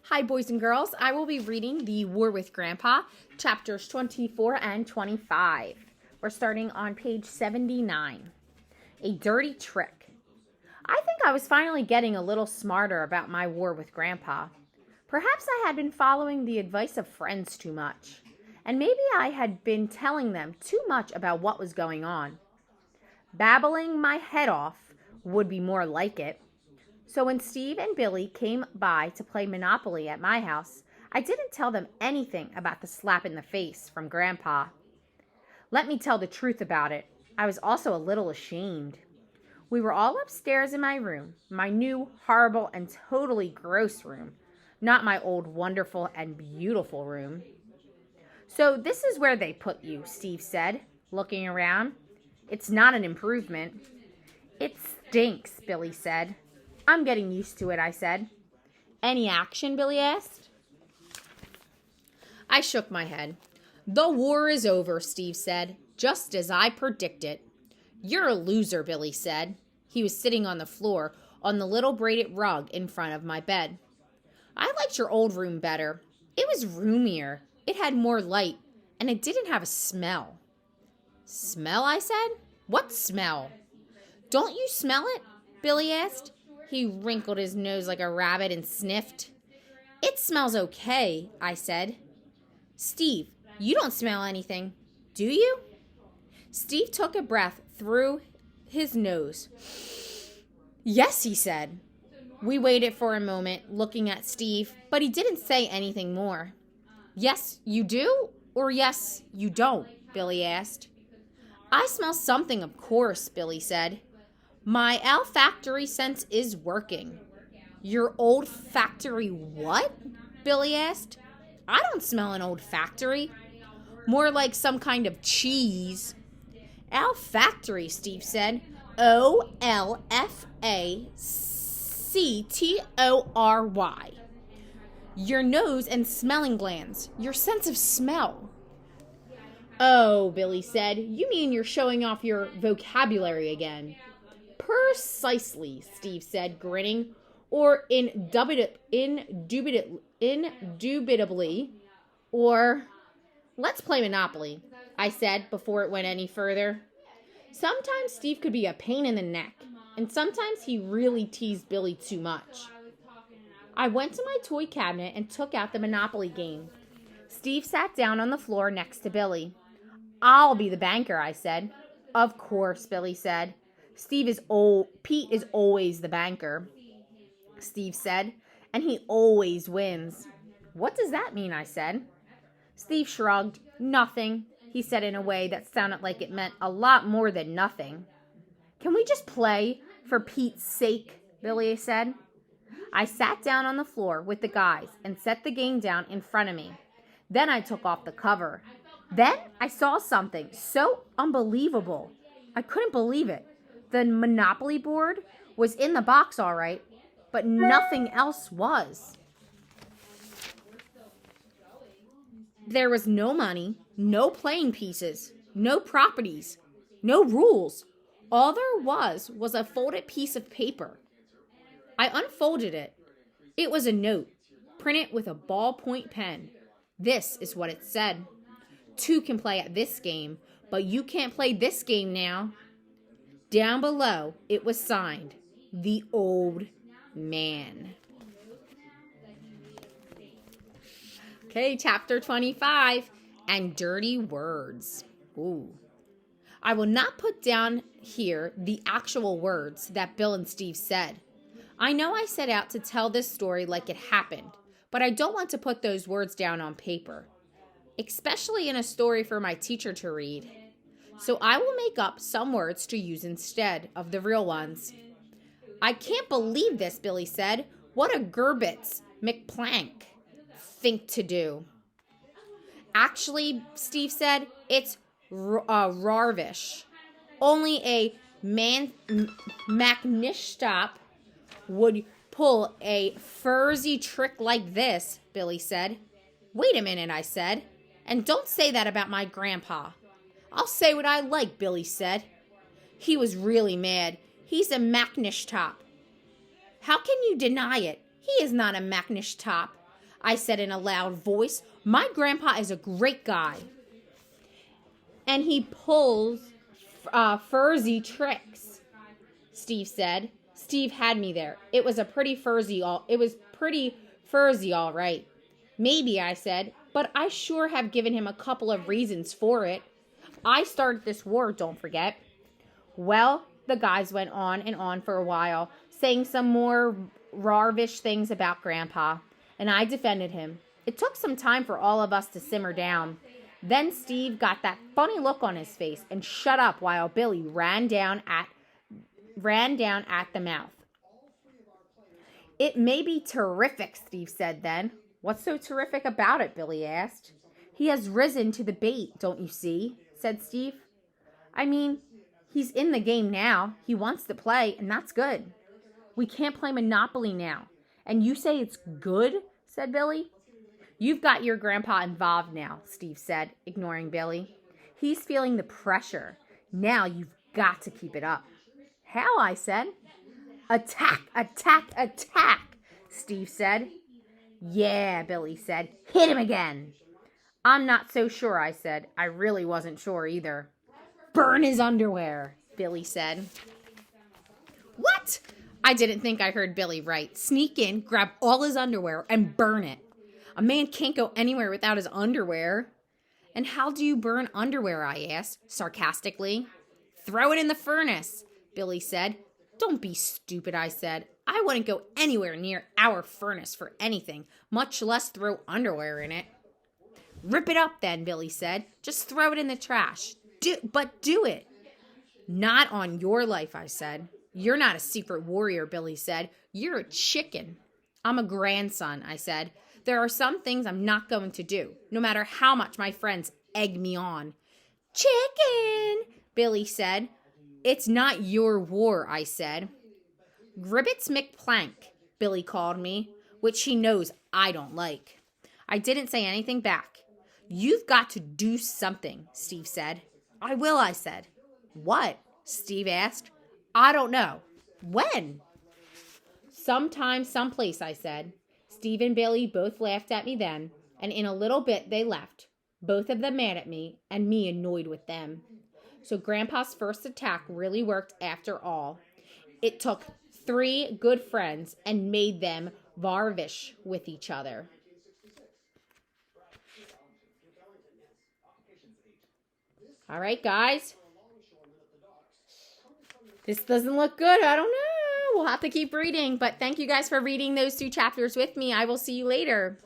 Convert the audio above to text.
Hi, boys and girls. I will be reading The War with Grandpa, chapters 24 and 25. We're starting on page 79. A dirty trick. I think I was finally getting a little smarter about my war with Grandpa. Perhaps I had been following the advice of friends too much, and maybe I had been telling them too much about what was going on. Babbling my head off would be more like it. So when Steve and Billy came by to play Monopoly at my house, I didn't tell them anything about the slap in the face from Grandpa. Let me tell the truth about it. I was also a little ashamed. We were all upstairs in my room, my new, horrible, and totally gross room, not my old wonderful and beautiful room. So this is where they put you, Steve said, looking around. It's not an improvement. It stinks, Billy said. I'm getting used to it, I said. Any action, Billy asked. I shook my head. The war is over, Steve said, just as I predicted. You're a loser, Billy said. He was sitting on the floor on the little braided rug in front of my bed. I liked your old room better. It was roomier. It had more light, and it didn't have a smell. Smell, I said. What smell? Don't you smell it? Billy asked. He wrinkled his nose like a rabbit and sniffed. It smells okay, I said. Steve, you don't smell anything, do you? Steve took a breath through his nose. Yes, he said. We waited for a moment, looking at Steve, but he didn't say anything more. Yes, you do, or yes, you don't, Billy asked. I smell something, of course, Billy said. My olfactory sense is working. Your olfactory what? Billy asked. I don't smell an olfactory. More like some kind of cheese. Olfactory, Steve said. Olfactory. Your nose and smelling glands. Your sense of smell. Oh, Billy said. You mean you're showing off your vocabulary again? Precisely, Steve said, grinning, or indubitably, or let's play Monopoly, I said before it went any further. Sometimes Steve could be a pain in the neck, and sometimes he really teased Billy too much. I went to my toy cabinet and took out the Monopoly game. Steve sat down on the floor next to Billy. I'll be the banker, I said. Of course, Billy said. Pete is always the banker, Steve said, and he always wins. What does that mean, I said. Steve shrugged. Nothing, he said in a way that sounded like it meant a lot more than nothing. Can we just play, for Pete's sake, Billy said. I sat down on the floor with the guys and set the game down in front of me. Then I took off the cover. Then I saw something so unbelievable. I couldn't believe it. The Monopoly board was in the box all right, but nothing else was. There was no money, no playing pieces, no properties, no rules. All there was a folded piece of paper. I unfolded it. It was a note, printed with a ballpoint pen. This is what it said. Two can play at this game, but you can't play this game now. Down below, it was signed, The Old Man. Okay, chapter 25, and dirty words. Ooh. I will not put down here the actual words that Bill and Steve said. I know I set out to tell this story like it happened, but I don't want to put those words down on paper, especially in a story for my teacher to read. So I will make up some words to use instead of the real ones. I can't believe this, Billy said. What a Gerbitz McPlank think to do. Actually, Steve said, it's Rarvish. Only a McNishtop would pull a furzy trick like this, Billy said. Wait a minute, I said. And don't say that about my grandpa. I'll say what I like, Billy said. He was really mad. He's a McNishtop. How can you deny it? He is not a McNishtop. I said in a loud voice. My grandpa is a great guy. And he pulls furzy tricks, Steve said. Steve had me there. It was pretty furzy, all right. Maybe, I said, but I sure have given him a couple of reasons for it. I started this war, don't forget. Well, the guys went on and on for a while, saying some more rarvish things about Grandpa, and I defended him. It took some time for all of us to simmer down. Then Steve got that funny look on his face and shut up while Billy ran down at the mouth. It may be terrific, Steve said then. What's so terrific about it? Billy asked. He has risen to the bait, don't you see? Said Steve. I mean, he's in the game now. He wants to play, and that's good. We can't play Monopoly now. And you say it's good? Said Billy. You've got your grandpa involved now, Steve said, ignoring Billy. He's feeling the pressure. Now you've got to keep it up. How? I said. Attack, attack, attack, Steve said. Yeah, Billy said. Hit him again. I'm not so sure, I said. I really wasn't sure either. Burn his underwear, Billy said. What? I didn't think I heard Billy right. Sneak in, grab all his underwear, and burn it. A man can't go anywhere without his underwear. And how do you burn underwear, I asked, sarcastically. Throw it in the furnace, Billy said. Don't be stupid, I said. I wouldn't go anywhere near our furnace for anything, much less throw underwear in it. Rip it up then, Billy said. Just throw it in the trash. But do it. Not on your life, I said. You're not a secret warrior, Billy said. You're a chicken. I'm a grandson, I said. There are some things I'm not going to do, no matter how much my friends egg me on. Chicken, Billy said. It's not your war, I said. Gribbets McPlank, Billy called me, which he knows I don't like. I didn't say anything back. You've got to do something, Steve said. I will, I said. What? Steve asked. I don't know. When? Sometime, someplace, I said. Steve and Billy both laughed at me then, and in a little bit they left, both of them mad at me, and me annoyed with them. So Grandpa's first attack really worked after all. It took 3 good friends and made them varvish with each other. All right, guys. This doesn't look good. I don't know. We'll have to keep reading. But thank you guys for reading those 2 chapters with me. I will see you later.